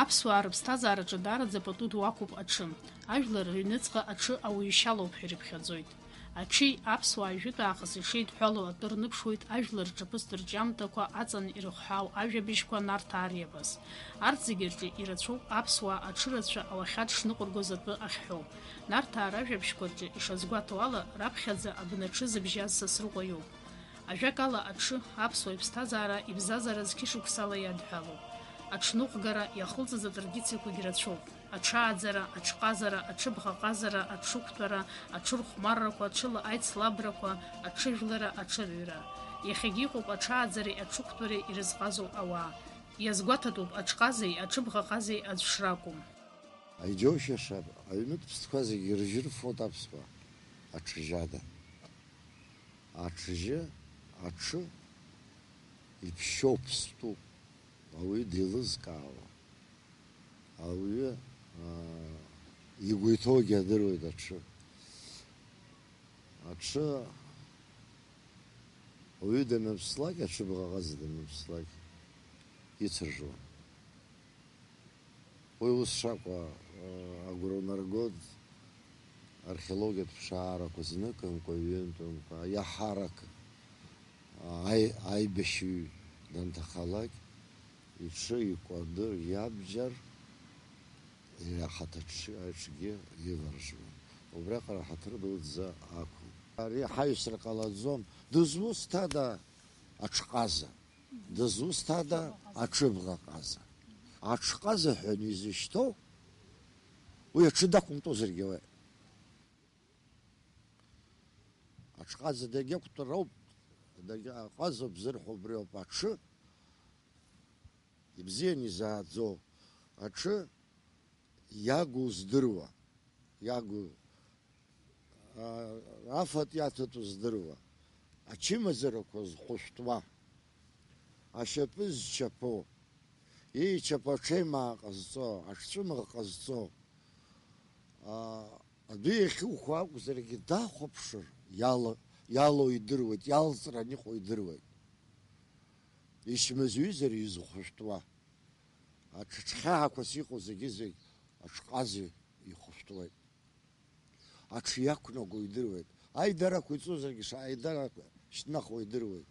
Аԥсуаа рыԥсҭазаараҿы даараӡа пату ду ақәуп аҽы. Ажәлар рыҩныҵҟа аҽы ауаҩшьалоуп ҳәа ирыԥхьаӡоит. Аҽи аԥсуаа ажәытә аахыс ишеидҳәало атәы рныԥшуеит ажәлар рҿаԥыцтә рҿиамҭақәа аҵан ирыхҳәаау ажәабжьқәа Нарҭаа риабаз. Арҭ зегьы рҿы ирацәоуп аԥсуаа аҽырацәа ауахьад шныҟәыргоз атәы ахьҳәоу. Нарҭаа ражәабжьқәа рҿы ишазгәаҭоу ала раԥхьаӡа абнаҽы зыбжьаз Сасрыҟәа иоуп. Ажәакала аҽы аԥсуа иԥсҭазаара ибзазара зқьышықәсала иадҳәалоуп. Аҽныҟәгара иахылҵыз атрадициақәагьы рацәоуп. Аҽааӡара, аҽҟазара, аҽыбӷаҟазара, аҽықәтәара, аҽырхәмаррақәа, аҽыла аицлабрақәа, аҽыжәлара, аҽырҩра. Иахьагьы иҟоуп аҽааӡареи аҽықәтәареи ирызҟазоу ауаа. Иазгәаҭатәуп аҽҟазеи аҽыбӷаҟазеи аӡә шракәым. Аиџьоушьаша аҩнытә ԥсҭқәа зегьы иржьырфоит аԥсуаа аҽжьада. Аҽжьы, аҽы иԥшьоуп, ԥстәуп. Ауаҩы деилызкаауа. Ауаҩы игәы иҭоугьы адыруеит аҽы. Аҽы ауаҩы даныԥслак, аҽыбӷаҟаза даныԥслак ицыржуан. Уи ус шакәа агәра унаргоит археологиатә ԥшаарақәа зныкымкәа, ҩынтәымкәа, иаҳарак аибашьыҩ данҭахалак иҽы, икәадыр, иабџьар аҽгьы иваржуан. Убраҟара ҳаҭыр дуӡӡа ақәын. Ари ҳаҩсра ҟалаӡом. Дызусҭада аҽҟаза, дызусҭада аҽыбӷаҟаза. Аҽҟаза ҳәаны изышьҭоу уи аҽы дақәымтәозаргьы уи. Аҽҟаза дагьақәтәар ауп, ҟазоуп зырҳәо убри ауп. Аҽы ибзианы изааӡо, аҽы иагу здыруа, иагу афатә иаҭатәу здыруа, ачымазарақәа зхәышәтәуа, ашьапы зчаԥо, иичаԥо аҽеимаа ҟазҵо, аҽцәымӷ ҟазҵо, адәы иахьухәо акәзаргьы дахәаԥшыр иалоу идыруеит, иалҵраны иҟоу идыруеит. Ишьмазҩызар изхәышәтәуа, аҽхьаақәас иҟоу зегьы аҽҟази ихәышәтәуеит. Аҽы иақәнаго идыруеит. Аидарақәа ицозаргьы аидарақәа шьҭнахуа идыруеит.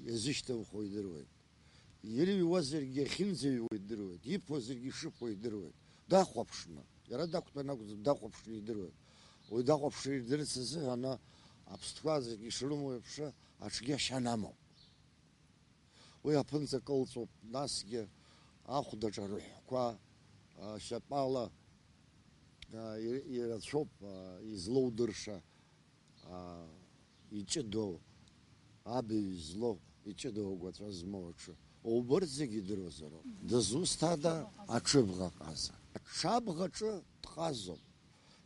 Иазышьҭымхуа идыруеит. Ирыҩуазаргьы ахьынӡаҩуа идыруеит. Иԥозаргьы ишыԥо идыруеит. Дахәаԥшны. Иара дақәтәан акәзар дахәаԥшны идыруеит. Уи дахәаԥшны идырц азыҳәан аԥстәқәа зегьы ишрымоу еиԥш аҽгьы ашьан амоуп. Уи аԥынҵа кылҵоуп, насгьы ахәдаҿ арыҳәқәа шьапала ирацәоуп излоудырша, иҷыдоу, абаҩ излоу, иҷыдоу агәаҵәа змоу аҽы. Убырҭ зегьы идыруазароуп. Дызусҭада аҽыбӷаҟаза. Аҽабӷаҿы дҟазоуп.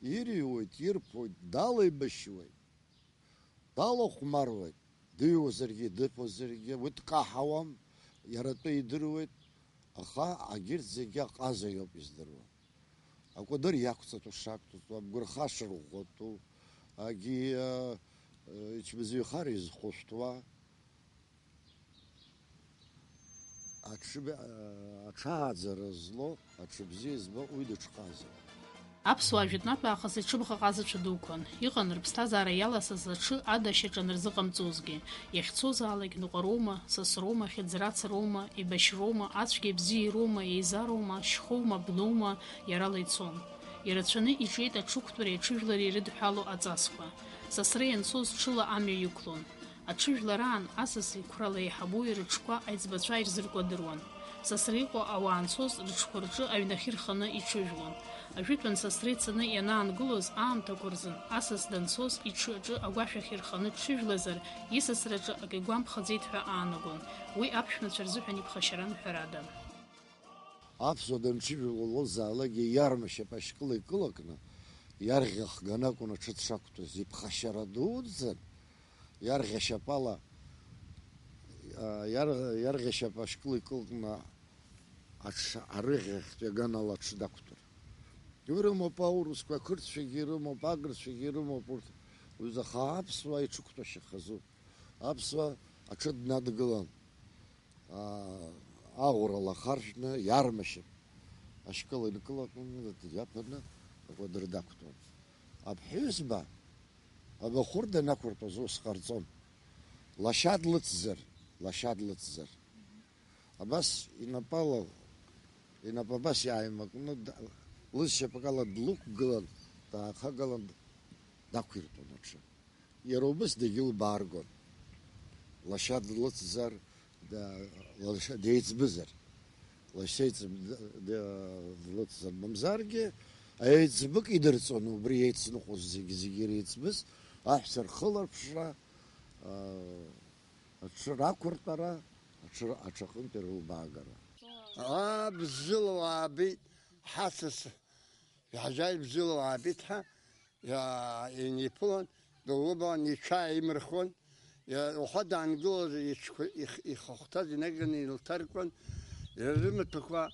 Ирыҩуеит, ирԥоит, далаибашьуеит, далахәмаруеит. Дыҩуазаргьы, дыԥозаргьы, уи дкаҳауам, иара атәы идыруеит, аха агьырҭ зегьы аҟаза иоуп издыруа. Акәадыр иақәҵатәу шақәҵатәу, абгәырха шырӷәӷәатәу, агьи ичмазаҩхара изхәышәтәуа, аҽааӡара зло, аҽыбзиа збо, уи дыҽҟаза. Аԥсуаа жәытәнатә аахыс иҽыбӷаҟазацәа дуқәан. Иҟан рыԥсҭазаара иаласыз аҽы адашьаҿа нарзыҟамҵозгьы. Иахьцозаалак ныҟәароума, сасроума, хьыӡрацароума, ибашьроума, ацәгьа бзиароума, еизароума, шьхоума, бноума, иарала ицон. Ирацәаны иҿиеит аҽықәтәареи аҽыжәлареи ирыдҳәалоу аҵасқәа. Сасра ианцоз ҽыла амҩа иқәлон. Аҽыжәлараан асаси қәрала еиҳабои рыҽқәа аиҵбацәа ирзыркәадыруан. Сасра иҟоу ауаа анцоз рыҽқәа рҿы аҩнахьы рханы иҽыжәлон. Ажәытәан Сасра ицаны ианаангылоз аамҭақәа рзын асас данцоз иҽы аҿы агәашәахь ирханы дҽыжәлазар, исасраҿы ак игәамԥхаӡеит ҳәа аанагон. Уи аԥшәмацәа рзыҳәан иԥхашьаран ҳәарада. Аԥсуа данҽыжәлозаалакгьы иармашьап ашькыла икылакны, иарӷьахганы акәын аҽы дшақәтәаз. Иԥхашьара дуӡӡан, иарӷьашьапала, иарӷьашьап ашькыла икылакны арыӷьахьтә иаганала аҽы дақәтәар. Ирымоуп аурысқәа, ақырҭцәагьы ирымоуп, агырцәагьы ирымоуп урҭ. Аха аԥсуаа иҽықәтәашьахазуп. Аԥсуаа аҽы днадгылан. أغور خرجنا يارمشم أشكال الكل كنا تجابنا وقدر دكتور أبحسبة أبى خرد نكور تزوس خرزون لشاد لتزر بس إن بس يعني ما كنا لسه بقى دلوك قلنا تا خقلنا دكتور تناقش يروبس دجيل بارغون لشاد لتزر دا لشاد يتبزر لشيت لتزر بمزارجي أيتزبك يدرسون وبريتس نخوز زيجيريتس بس أحسر خلر بشرا أتشرا كورترا أتشخن ترو باغرا بزلو عبيد حاسس عجائب بزلو عبيدها يا ينيبون دولبان يشاي مرخون يا وحد عن جوز يخطط ينقلني التركون يرمت كوا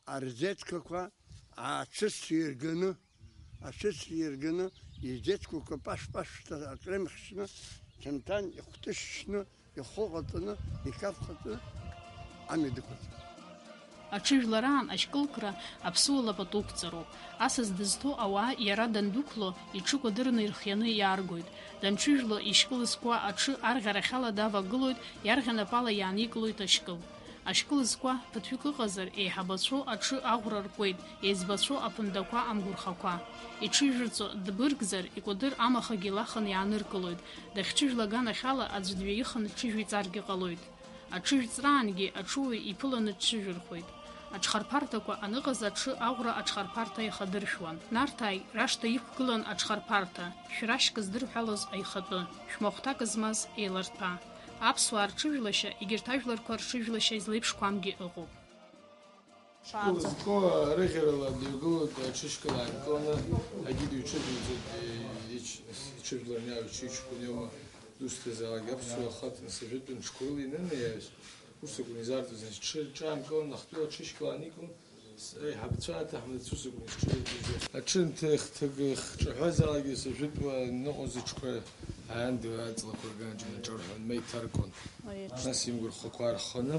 أرزت كوا عشس يرجنا يجت كوا باش تكلم خشنا كمتان يختشنا يخوضنا يكافحنا عم يدكت Аҽыжәлараан ашькылкра аԥсуала патуқәҵароуп. Асас дызҭо ауаа иара дандәықәло иҽы кәадырны ирхианы иааргоит. Данҽыжәло ишькыл зкуа аҽы арӷьарахьала давагылоит, иарӷьанапала иааникылоит ашькыл. Ашькыл зкуа ԥыҭҩык ыҟазар, еиҳабацәоу аҽы аӷәра ркуеит, еиҵбацәоу аԥындақәа амгәырхақәа. Иҽыжәырҵо дбыргзар, икәадыр амахагьы лаханы иааныркылоит. Дахьҽыжәлаганахьала аӡә дҩаиханы дҽыжәиҵаргьы ҟалоит. Аҽыжәҵраангьы аҽуаҩ иԥыланы дҽыжәырхоит. Аҽхарԥарҭақәа аныҟаз аҽы аӷәра аҽхарԥарҭа ихадыршәуан. Нарҭааи рашҭа иқәгылан аҽхарԥарҭа, шәрашьк здырҳәалаз аихатәы, шәмахәҭак змаз еиларҭәа. Аԥсуаа рҽыжәлашьа егьырҭ ажәларқәа рҽыжәлашьа излеиԥшқәамгьы ыҟоуп. Рыӷьарала дҩагылоит аҽышькыл аанкыланы, агьыду иҽыжәлаӡоит иҽыжәларниаа иҽыҩҷкәын иоума дусҭазаалак аԥсуаа ахаҵан сажәытәан ҽқәырыла инымиааҩс ус акәын изаарҵоз ҽаанкылан нахьтәыла аҽышькыл ааникылан аиҳабацәа аҭаҳмадцәа ус акәын ишҽыжәлаӡоз аҽы хҿаҳәазаалакгьы сажәытәуа ныҟоз иҽқәа аанды аҵлақәа рганаџьын аҿарҳәон ма иҭаркуан нас имгәырхақәа рханы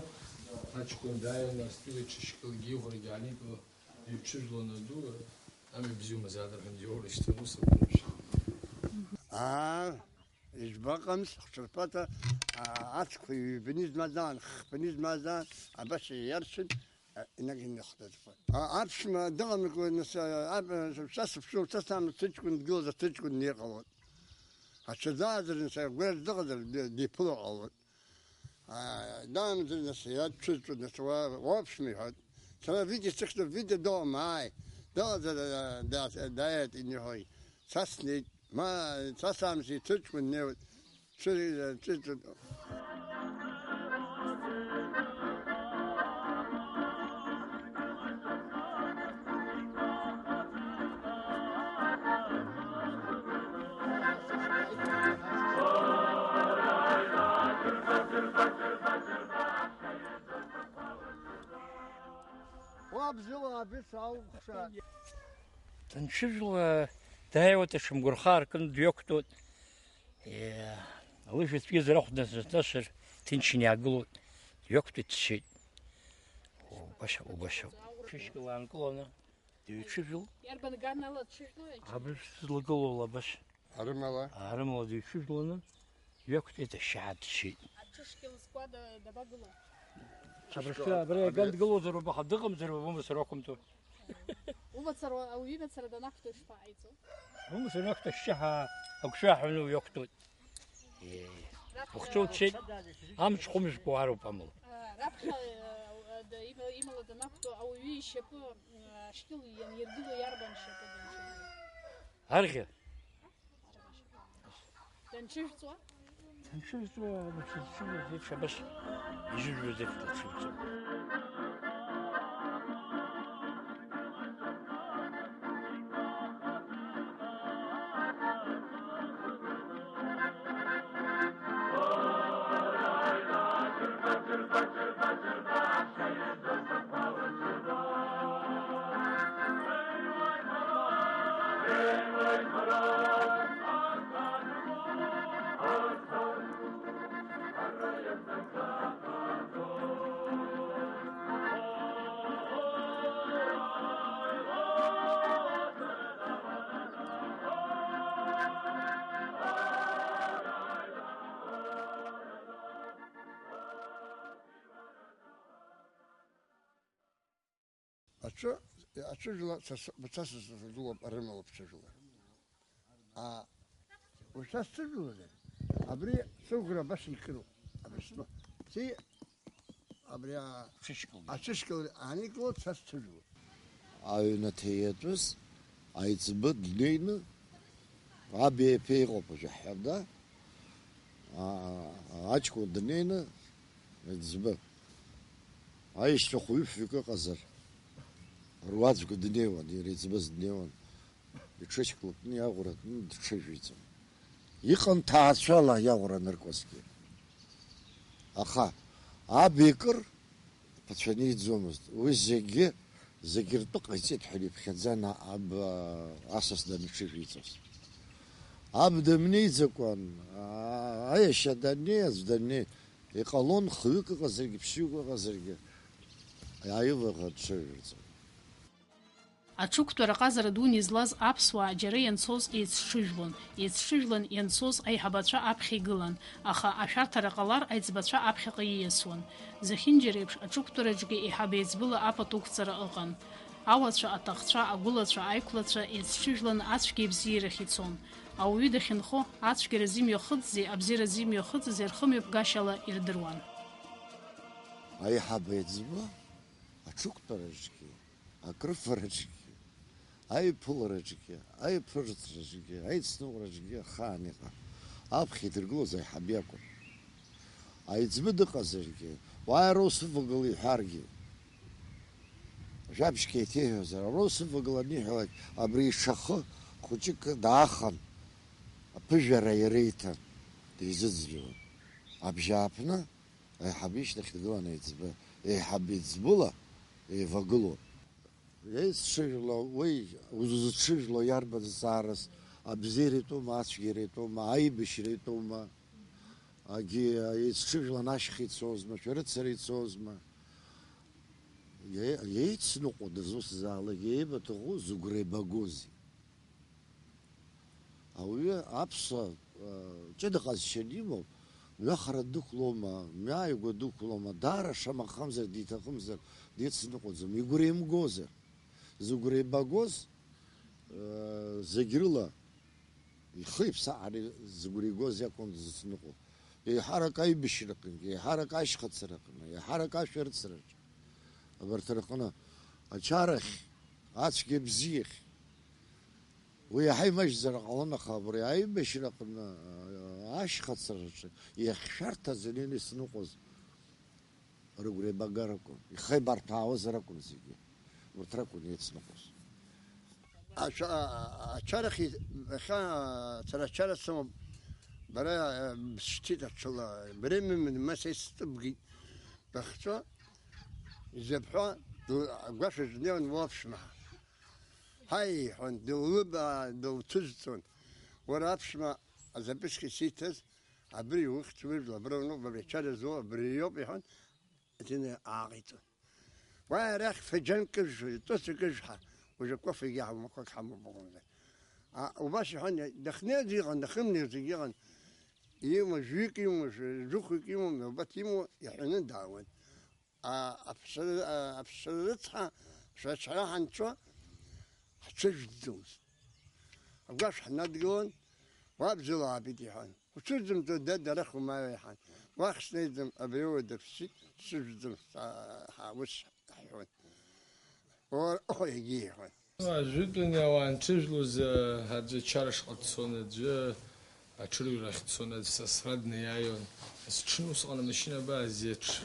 аҷкәын дааиуан астәыла иҽышькылгьы иӷәрагьы ааникыло иҽыжәлон аду амҩабзиумазаат рҳәан диоура ишьҭан ус акәын إجباقمس خشرفاتا أتكوي بنيز مازان أباش يرشد إنك نخطط أبش ما دغم يقول نس أب شاف شو تسمع تجكون جوز تجكون نيقلون هالشذاذر نس غير دغدر دي بلو قلون دام نس يا تجكون نس وابش مي هاد سما فيديو تكتب فيديو دوم معي دغدر دايت إني هاي ساسني ما تسامسي تجكون نيو تجكون Танчижла дайвата шмгурхар кын дьоктот лыжит физрахудна засташер тинчиняглу дьоктот шит убаша шишкалан клона дьючижл Ярбан ганала тшижлуя. абш злаголола баш армала дьючижлона дьоктот шат шит Аҽышькыл зкуа дабагыло. абшка бре ганд глозеру бахадыгым зеру бумсрокумту Умацара ауимацара данахто шпаицо. бумсрокта шаха акшахну йоктот وخصوص شيء عم تقومش بوارو بامل. رابخه имала данахто ауи шепо шкил يرجلو يربن شپو أرجع. تنشرتوا؟ تنشرتوا بس شبش يجوا ذيك تنشرتوا. أتشجلا بتسس جوا برمل بتشجلا وش تشجلا ده أبري سوقنا بس يكلو أبسمه تي أبري أشكل أنا قلت تشجلا أنا تيجس أيتبد لينا أبي بيرو بجحدا أشكو دنينا يتزبط عايش تخويف في كقزر رواتك الدنيوان يريد بس الدنيوان يتشكل الدنيا غورك تشجيتهم يقن تعشلا يا غورا نركوسكي أخا أبيكر فتشني زومست وزجي زجرتق يصير حليب خزانة أب أساس ده تشجيتهم أبدا مني زكون عايش دني زدني يقولون خيوك غزرق بشيوك غزرق أيوة تشجيتهم Аҽықәтәара аҟазара дуны излаз аԥсуаа џьара ианцоз еицҽыжәлан ианцоз аиҳабацәа аԥхьа игылан, аха ашәарҭара ҟалар аиҵбацәа аԥхьаҟа ииасуан. Зехьынџьара еиԥш аҽықәтәараҿгьы еиҳаб-еиҵбыла апатуқәҵара ыҟан. Ауацәа, аҭахцәа, агәылацәа, аиқәлацәа еицҽыжәлан ацәгьа ибзиарахь ицон. Ауаҩы дахьынхо ацәгьара зимҩахыҵзи абзиара зимҩахыҵзи рхымҩаԥгашьала ирдыруан. Аиҳаб-еиҵбы аҽықәтәараҿгьы акрыфараҿгьы аиԥылараҿгьы аиԥырҵраҿгьы аицныҟәраҿгьы ахаан иҟан аԥхьа идыргылоз аиҳаб иакәын аиҵбы дыҟазаргьы уааи ароуз ывагыл иҳәаргьы жәабжьк еиҭеиҳәозар ароуз ывагыл аниҳәалак абри ишахы хәыҷык даахан аԥыжәара иреиҭан дизыӡырҩуан абжьааԥны аиҳаб ишьҭахь дгылан аиҵбы еиҳаб-еиҵбыла еивагылон еицҽыжәло уи узыҽыжәло иарбазаарыз абзиара итәоума ацәгьара итәоума аибашьра итәоума еицҽыжәлан ашьха ицозма шәарыцара ицозма еицныҟәодаз усзаалак еибаҭаху зыгәра еибагози ауаҩы аԥсуа ҷыдаҟазшьа имоуп мҩахара дықәлома мҩааигәа дықәлома даара шамахамзар диҭахымзар дицныҟәаӡом игәра еимгозар зыгәра еибагоз зегь рыла ихы иԥсаҳара зыгәра игоз иакәын дызыцныҟәо еиҳарак аибашьраҟынгьы еиҳарак ашьхацараҟны еиҳарак ашәарыцараҿ абарҭ рҟны ачарахь ацәгьа бзиахь уи иаҳа имаҷзар ҟалон аха абри аибашьраҟны ашьхацараҿы иахьшәарҭаз инеины исныҟәоз рыгәра еибагаракәын ихы еибарҭәаауазар акәын зегьы урҭ ракәын еицныҟәоз ачарахь сара ачара сымоуп бара сшьҭит аҽыла временно маса исҭыбгеит бахьцо изыԥҳәа агәашә днеиуан уаԥшәма ҳаи иҳәон дылҭызҵон уара аԥшәма азаписк сиҭаз абри ухьӡ ужәла абра уныҟәба ачара зуа абри иоуп иҳәон дины ааҟаиҵон уааи арахь феџьан кыжәҳәа тоса кыжәҳәа уже кофег иаҳамақәак ҳамоуп аҟынӡа убас иҳәон дахьнеиз иҟан дахымнеиз иҟан имоу жәҩык имоу жыхәҩык имоу мҩабаҭ имоу иҳәаны даауан аԥсра рыцҳа шәачара ҳанцәо ҳҽыжәӡомызт агәашә ҳнадгылон уабжьыла аабеит иҳәан уҽыжәӡымҵо дара хәмаҩа иҳәан уахь снеиӡом абри уа дыԥсит дшыжәӡом ус ҳҳәон егьи иҳәон ажәытәан ауаа анҽыжәлоз аӡәы ачарашҟа дцон аӡәы аҽырҩрахь дцон аӡә сасра днеиааиуан сҽны усҟан амашьына абаа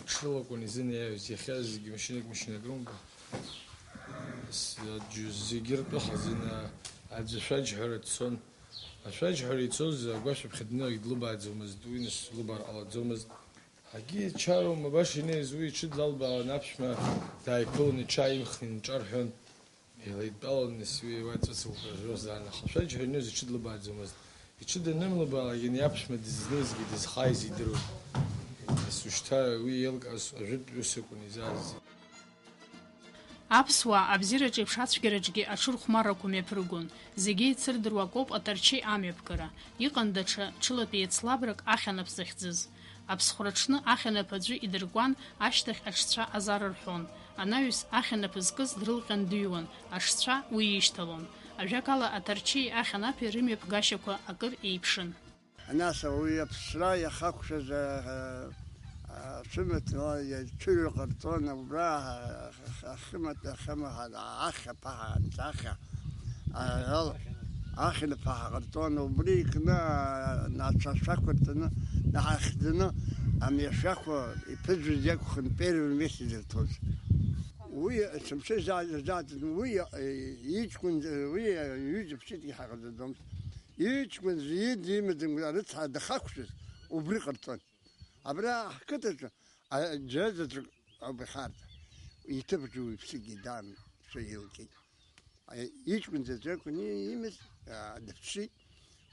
ҽрылакәын изынеиааиуаз иахьа зегьы машьынак рымба зегьы ртәыхаз аӡәы ашәаџьҳәара дцон ашәаџьҳәара ицоз агәашәаԥхьа днеиуагь длыбааӡомызт уи нас лыбаар ҟалаӡомызт ҳагьы чароума баша инеиз уи иҽыдалбаауан аԥшәма дааиԥылон иҽааимхны инҿарҳәон еилаидтәалон нас уи уаҵәыцуқәаржозаан аха ашәаџьҳәара инеиз иҽыдлыбааӡомызт иҽыданымлыбаалакгьы аԥшәма дызнызгьы дызхааиз идыруан нас ушьҭа уи еилкааз ажәытә ус акәын изааз Аԥсуаа абзиараҿ еиԥш ацәгьараҿгьы аҽырхәмаррақәа мҩаԥыргон, зегьы еицырдыруа акоуп аҭарчеи амҩаԥгара, иҟан даҽа ҽылатәи еицлабрак ахьанап захьӡыз. Аԥсхәраҽны ахьанап аӡәы идыркуан, ашьҭахь аҽцәа азар рҳәон. Анаҩс ахьанапы зкыз дрылҟьан дыҩуан, ашцәа уи ишьҭалон. Ажәакала аҭарчеи ахьанапи рымҩаԥ гашьақәа акыр еиԥшын. Нас уи аԥсра иахақәшәаз цәымаҭ цәыҩа ҟарҵон, убра ахьанаԥаҳа ҟарҵон, убри икны ацәашәақәа рҭаны наҳахьӡаны амҩашәақәа иԥыӡәыз иакәхын первый месте ирҭоз. Уи сымшәа заатын, уи иҷкәын, уи ҩыџьа ԥсит иҳаҟаӡаӡомызт. Иҷкәын имаӡамкәа рыцҳа дахақәшәаз убри ҟарҵон. Абра ҳқыҭаҿы џьара ауп ихарҭа. Иҭыԥаҿы уи ԥсык идаан, ԥсык илкит. Иҷкәын заҵәы имаз дыԥсит,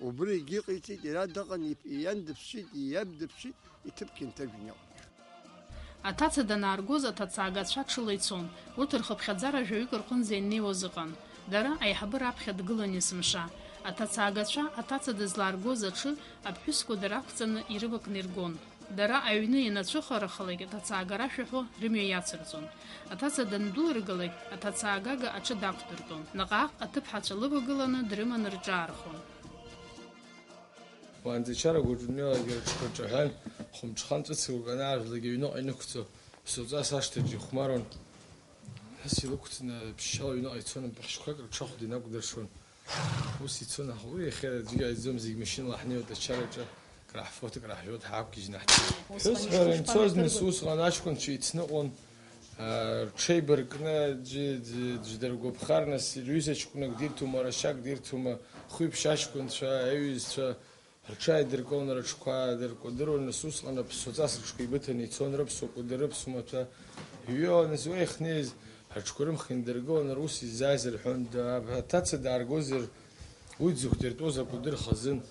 убри егьыҟаиҵеит, иара дыҟан, иан дыԥсит, иаб дыԥсит, иҭыԥгьы нҭажәин иҟан. Аҭаца данааргоз аҭацаагацәа ҽыла ицон, урҭ рхыԥхьаӡара жәаҩык рҟынӡа инеиуаз ыҟан. Дара аиҳабы раԥхьа дгылан есымша. Аҭацаагацәа аҭаца дызлааргоз аҽы аԥҳәысқәа дарақәҵаны ирывакны иргон. Дара аҩны ианацәыхарахалак аҭацаагара шәаҳәо рымҩа иацырҵон. Аҭаца дандәылыргалак аҭацаагага аҽы дақәдыртәон. Наҟ-ааҟ аҭыԥҳацәа лывагыланы дрыманы рҿаархон. Уанӡачара гәырџьынҩалагьы рҽырҿаҳәан, хәымҽхан ҵәыцак анаажәлагьы аҩныҟа инықәҵо, ԥсоуҵас ашҭаҿы ихәмаруан. Нас илықәҵны ԥшьшьала аҩныҟа ицон, быхшьқәак рҽахәда инақәдыршәон. Ус ицон, аха уи иахьа аӡәгьы ааиӡом, зегь машьынала ҳнеиуеит ачараҿы, краҳфоҭ, краҳжәот, ҳаақәгьежьны ҳцеит. Ԥҳәысҳәара инцоз нас усҟан аҷкәынцәа еицныҟәон, рҽеибаркны ӡәы дыргәаԥхар, нас рҩыза ҷкәынак дирҭома, рашьак дирҭома, хәиԥшь аҷкәынцәа, аҩызцәа рҽааидыркылон, рыҽқәа дыркәадыруан, нас усҟан аԥсоуҵас рыҽқәа еибыҭаны ицон, рыԥсуа рыԥсумаҭәа ҩо, нас уа ихнеиз рыҽқәа рымха индыргылон, рус иззааиз рҳәон, аҭаца дааргозар уи дзықәдыртәоз акәадыр хазын.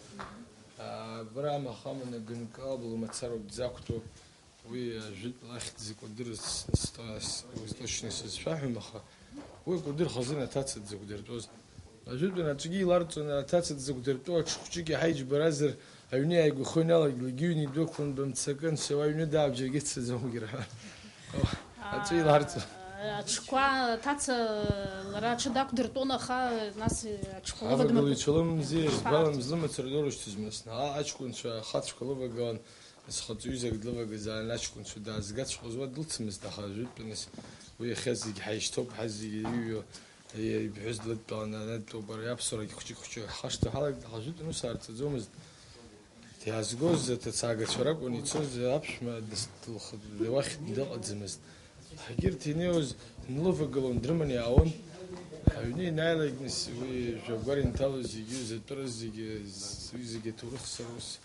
Бра махамана гынкабла мацароуп дзақәтәоу, уи ажәытә ахьӡ зыкәадырыз точно сызшәаҳәом, аха уи акәадыр хазын аҭаца дзықәдыртәоз. Ажәытәан аҿгьы иларҵон, аҭаца дзықәдыртәоу аҽхәҷыгьы ҳаиџьбаразар аҩны иааигәахо иналагь, егьи ҩны идәықәлан бымцакын, сеиуа аҩны даабжьаргьы дцаӡомгьы рҳәон. Аҿы иларҵон. Аҽқәа аҭаца лара аҽы дақәдыртәон, аха нас аҽқәа Авагалыцәа лымзи, збалам злымацара дорышьҭызмызт. Аҷкәынцәа ахацәқәа лывагылан, нас хаҵаҩызак длывагазаарын, аҷкәынцәа даазгацәҟаз уа дылцмызт, аха ажәытәанас уи иахьа зегь ҳаишьҭоуп, зегь иҩуа иԥҳәыс длыдтәалан, анадтәоуп, аԥсуарагьы хәҷык-хәҷы ҳашҭа ҳалагт, аха ажәытәан ус аарҵаӡомызт. Иаазгоз аҭацаагацәа ракәын ицоз, аԥшәма уахь дыҟаӡамызт. Егьырҭ инеиуаз нлывагылон, дрыманы иаауан. Аҩны инааилагь нас уи жәагәар инҭалоз зегьы, затәыраз зегьы аҭоурыхсара ус.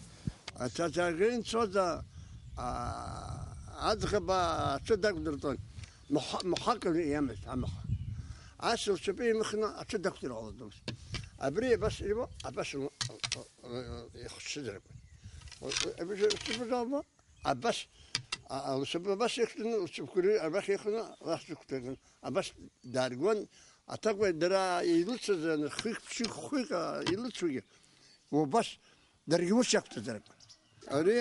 Аҭацаагара инцоз аӡӷаба аҽы дақәдыртәон, махәак иамазт амаха. Ас лшьапы имыхны аҽы дақәдырҟаломызт. Абри абас ибо, абас ихшыдыркәон. Абас лшьапы абас ихтны, лшьапқәа абас ихны, лахьықәтәан, абас дааргон, аҭакәа дара илыцыз хәык илыцугьы, убас даргьы ус иақәтәазаркәон. Ари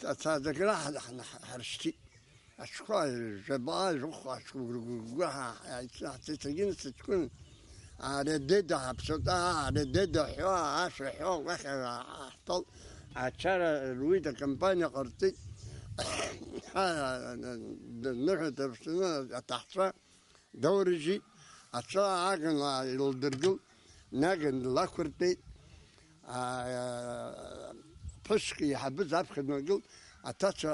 аҭацаагара ҳаршьҭит. Аҽқәа жәабаа жәохә аҽқәа ҳаицҭагьы ҵаҷкәын аредеда ҳаԥсоута, аредеда ҳәа, ашәа ҳәа уахь ҳтәал, ачара руит, акампаниа ҟарҵеит, ныҳәа дырԥшны аҭаҳцәа даурыжьит, аҽы ааган илдыргылт, наган длақәыртәеит, ԥҳәыск иаҳабыз аԥхьа днагылт, аҭаца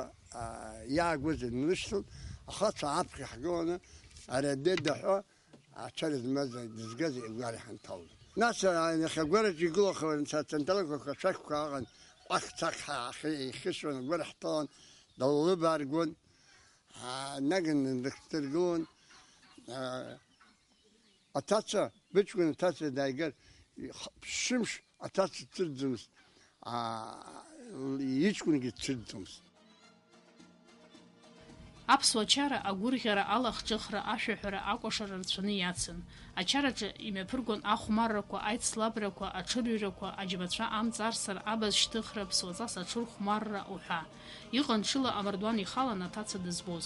иаагоз инлышьҭалт, ахацәа аԥхьа ҳгыланы аредеда ҳәа ачара дызгаз игәара ҳанҭалт. Нас иахьа агәараҿы игылахауан ацантралқәа ашәақьқәа аҟан, ҟәақ-цақ ихьысуан, агәара ҳҭалан, даллыбааргон, наган дыргылон. Аҭаца, быҷкәын аҭаца дааигар, шымш аҭаца дцәырӡомызт, иҷкәынгьы дцәырӡомызт. Аԥсуа ачара агәырӷьара, алахҿыхра, ашәаҳәара, акәашара рцәаны иацын. Ачараҿы имҩаԥыргон ахәмаррақәа, аицлабрақәа, аҽырҩрақәа, аџьбацәа амҵарсыр, абаз шьҭыхра, ԥсуаҵас аҽырхәмарра уҳәа. Иҟан ҽыла амардуан ихалан аҭаца дызбоз.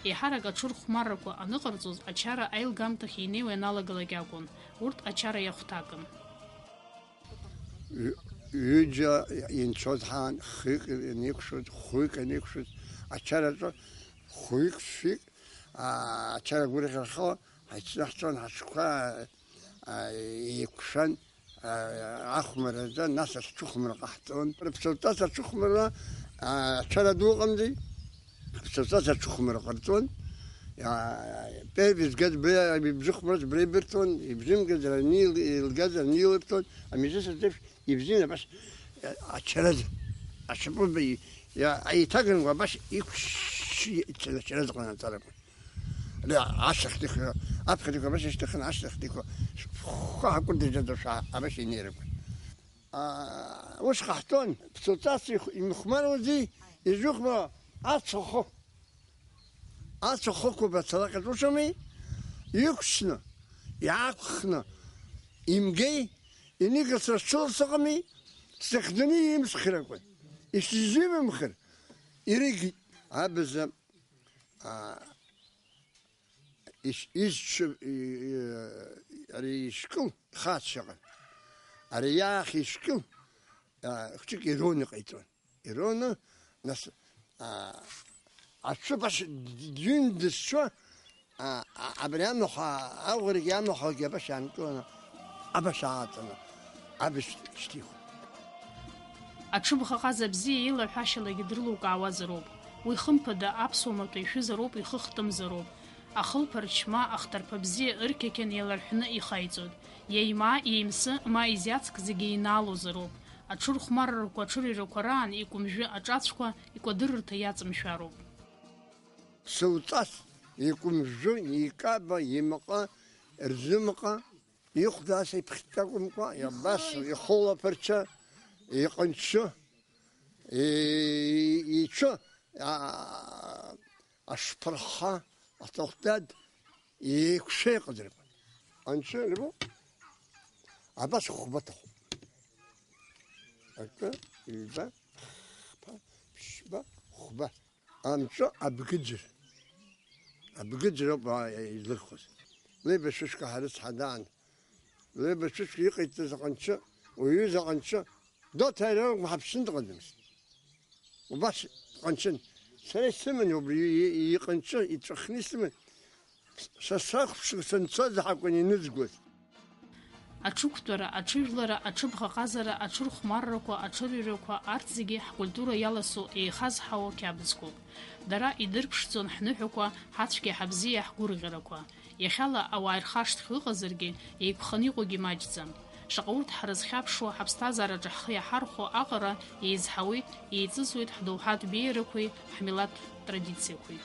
Еиҳарак аҽырхәмаррақәа аныҟарҵоз ачара аилгамҭахь инеиуа ианалагалак акәын. Урҭ ачара иахәҭакын. Ҩыџьа инцәоз ҳаан, хҩык аникәшоз, хәҩык аникәшоз, ачараҿы хәҩык, шәҩык, ачара гәырӷьаха ҳаицнаҳҵон, ҳаҽқәа еиқәшәан, ахәмаразы, нас аҽыхәмара ҟаҳҵон. Ԥсуаҵас аҽыхәмара ачара ду ыҟамзи, ԥсуаҵас аҽыхәмара ҟарҵон. Изгаз ибжьы хәмарыз бра ибырҭон, ибжьымгаз илгаз ани илырҭон, амизыз аӡеиԥш ибзианы абас ачаразы, ашьапы аиҭаган абас иқәшьшьы ицаны ачара зыҟанаҵарақәа. Ашьҭахьтәиқәа, аԥхьатәиқәа абас ишьҭыхын, ашьҭахьтәиқәа шәҟәқәа ҳакәырдыжьадашәа абас инеирақәа. Ус ҟаҳҵон, ԥсуаҵас имыхәмаруази, изҩыхәмара ацәахәы. Ацәахәықәа бацалаҟьаҿ ушами, иқәшьны, иаақәхны, имгеи, иникылсра сҽыларц ыҟами, сыхьӡаны имсхыр акәын. Ишизимымхыр, иригит. Абаза ари ишкыл хаац шаҟа. Ари иаах ишкыл, хәҷык ирон иҟаиҵон. Ироны, нас аҽы баш дҩын дызцәа, абри амахә аӷәрагьы амахәагьы абас иаанкыланы, абас ааҵаны, абас шьҭихуан. Аҽыбӷаҟаза бзиа еилаҳәашьалагьы дрылукаауазароуп. Уи хымԥада аԥсуа маҭәа ишәызароуп, ихы хтымзароуп. Ахылԥарчма, ахҭарԥа бзиа ырқьақьан еиларҳәны ихаиҵоит. Иеимаа, иеимсы, ма изиацк зегьы инаалозароуп. Аҽырхәмаррақәа, аҽырҩрақәа раан икәымжәы аҿацәқәа икәадырырҭа иаҵымшәароуп. Ԥсуаҵас икәымжәы, икаба, имаҟа, рзымаҟа, ихәдас иԥхьҭакәымкәа, абас ихәылаԥарча, иҟанчы, иҽы ашԥырха, аҭаҳәдад, еиқәшәа иҟазарқәа. Анцәа рбо, абас хәба ҭахуп. Акы, ҩба, хԥа, ԥшьба, хәба. Анцәа абгыџьыр. Абгыџьыр ауп излырхуаз. Леибашәышәқәа ҳарыцҳадаан. Леибашәышәқәа иҟаиҵаз аҟанчы, уаҩыз аҟанчы, доҭааирауак ҳаԥшын дҟадамызт. Убас ҟанчын. Сара исыман убри иҟанчы, иҵәахны исыман. Са сахәаԥшыр санцоз ҳакәын инызгоз. Аҽықәтәара, аҽыжәлара, аҽыбӷаҟазара, аҽырхәмаррақәа, аҽырҩрақәа, арҭ зегьы ҳкультура иаласу еихазҳауа қьабзқәоуп. Дара идырԥшӡон ҳныҳәақәа, ҳацәгьа ҳабзиа, ҳгәырӷьарақәа. Иахьала ауаа ирхашҭхьоу ыҟазаргьы, еиқәханы иҟоугьы маҷӡам. Шаҟа урҭ ҳрызхьаԥшуа, ҳаԥсҭазаараҿы ҳхы иаҳархәо аҟара еизҳауеит, еиҵысуеит ҳдоуҳатә беиарақәеи, ҳмилаҭтә традициақәеи.